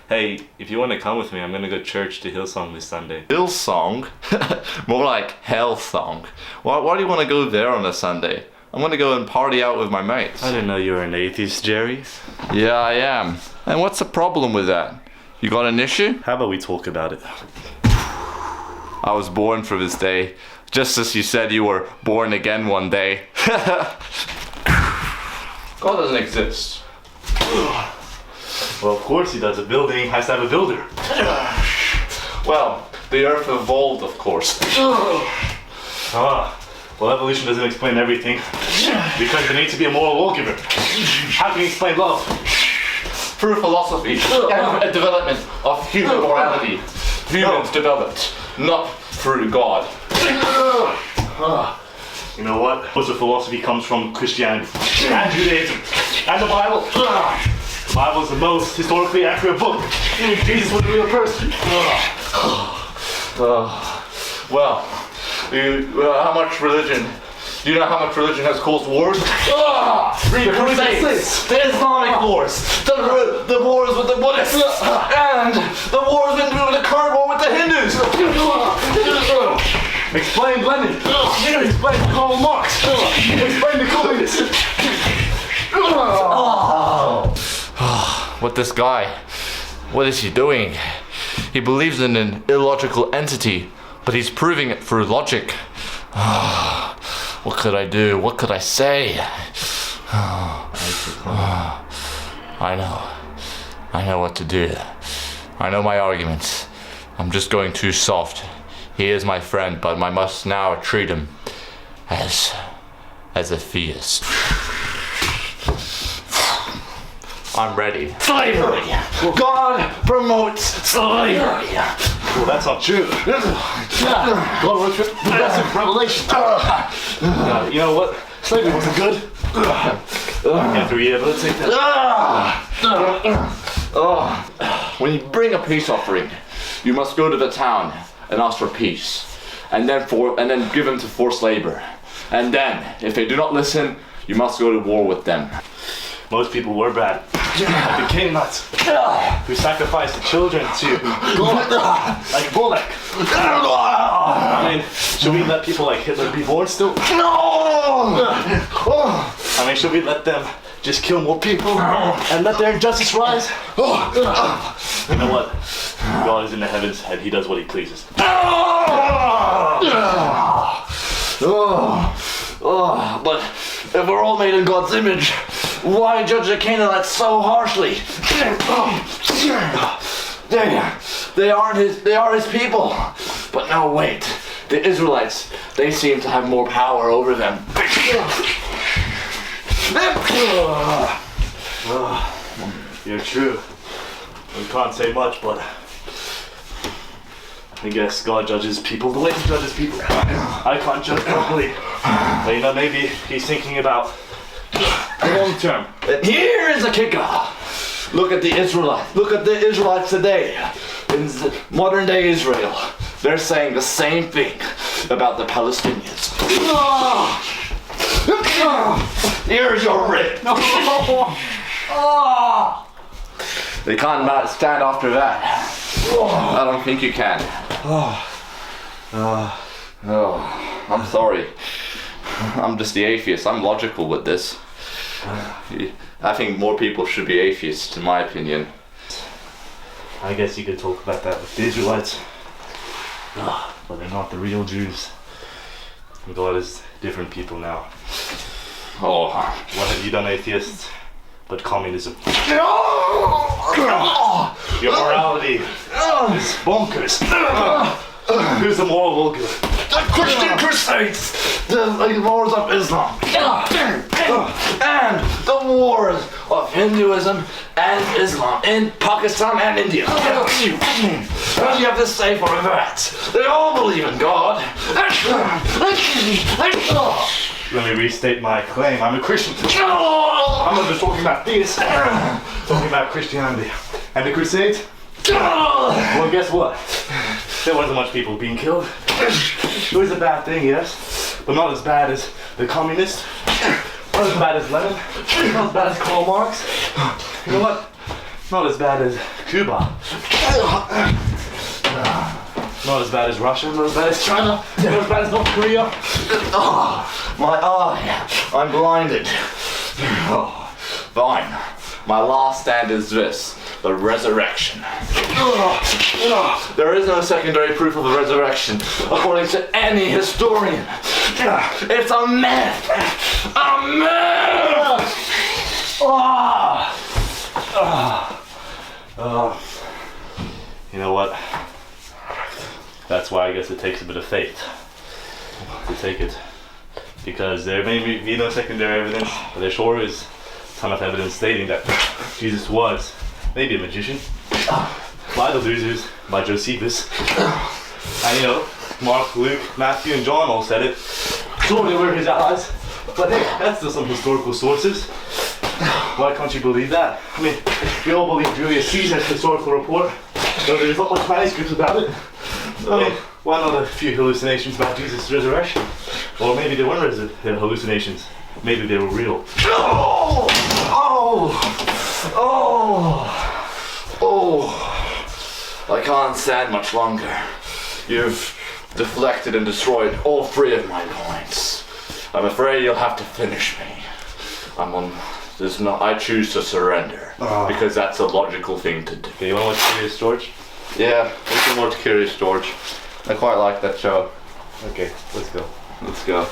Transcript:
Hey, if you want to come with me, I'm gonna go to church to Hillsong this Sunday. Hillsong? More like Hellsong. Why do you want to go there on a Sunday? I'm gonna go and party out with my mates. I didn't know you were an atheist, Jerry. Yeah, I am. And what's the problem with that? You got an issue? How about we talk about it? I was born for this day, just as you said you were born again one day. God doesn't exist. Well, of course he does. A building has to have a builder. Well, the earth evolved, of course. Well, evolution doesn't explain everything. Because there needs to be a moral lawgiver. How can you explain love? Through philosophy and a development of human morality. Humans developed, not through God. You know what? Most of philosophy comes from Christianity and Judaism and the Bible. The Bible is the most historically accurate book. Jesus was a real person. How much religion? Do you know how much religion has caused wars? The Crusades, the Islamic wars, the wars with the Buddhists, and the wars with the current war with the Hindus. Explain Lenin. Explain Karl Marx. Explain the communists. What this guy? What is he doing? He believes in an illogical entity, but he's proving it through logic. What could I do? What could I say? I know what to do. I know my arguments. I'm just going too soft. He is my friend, but I must now treat him as a theist. I'm ready. Slavery! God promotes slavery! Well, that's not true. God works with progressive revelation. You know what? Slavery wasn't good. Can't read it, but let's take that. When you bring a peace offering, you must go to the town and ask for peace, and then give them to forced labor. And then, if they do not listen, you must go to war with them. Most people were bad. Like the Canaanites, who sacrificed the children to God, like Bullock. I mean, should we let people like Hitler be born still? I mean, should we let them just kill more people and let their injustice rise? You know what? God is in the heavens and he does what he pleases. But if we're all made in God's image, why judge the Canaanites so harshly? They are his people. But no, wait. The Israelites, they seem to have more power over them. You're true. We can't say much, but I guess God judges people the way he judges people. I can't judge properly. But you know, maybe he's thinking about the long term. And here is a kicker. Look at the Israelites. Look at the Israelites today. In modern day Israel, they're saying the same thing about the Palestinians. Here's your writ. They can't stand after that. I don't think you can. I'm sorry. I'm just the atheist. I'm logical with this. I think more people should be atheists, in my opinion. I guess you could talk about that with the Israelites. But they're not the real Jews. God is different people now. Oh. What have you done, atheists? But communism. Your morality is bonkers. Who's the moral lawgiver? The Christian Crusades! The wars of Islam. And the wars of Hinduism and Islam in Pakistan and India. What do you have to say for that? They all believe in God. Let me restate my claim. I'm a Christian. I'm not just talking about theists. Talking about Christianity. And the Crusades? Well, guess what? There wasn't much people being killed. It was a bad thing, yes, but not as bad as the communists. Not as bad as Lenin. Not as bad as Karl Marx. You know what? Not as bad as Cuba. Not as bad as Russia, not as bad as China, not as bad as North Korea. Oh, my eye. I'm blinded. Oh, fine. My last stand is this. The resurrection. There is no secondary proof of the resurrection, according to any historian. It's a myth! A myth! You know what? That's why I guess it takes a bit of faith to take it. Because there may be no secondary evidence, but there sure is a ton of evidence stating that Jesus was maybe a magician. By the losers, by Josephus. And you know, Mark, Luke, Matthew, and John all said it. So they were his allies. But hey, that's still some historical sources. Why can't you believe that? I mean, we all believe Julius Caesar's historical report, though there's not much manuscripts about it. I mean, why not a few hallucinations about Jesus' resurrection? Or maybe they weren't hallucinations. Maybe they were real. Oh! Oh! Oh! Oh! I can't stand much longer. You've deflected and destroyed all three of my points. I'm afraid you'll have to finish me. I choose to surrender because that's a logical thing to do. Okay, you want to watch Curious George? Yeah, we can watch Curious George. I quite like that show. Okay, let's go. Let's go.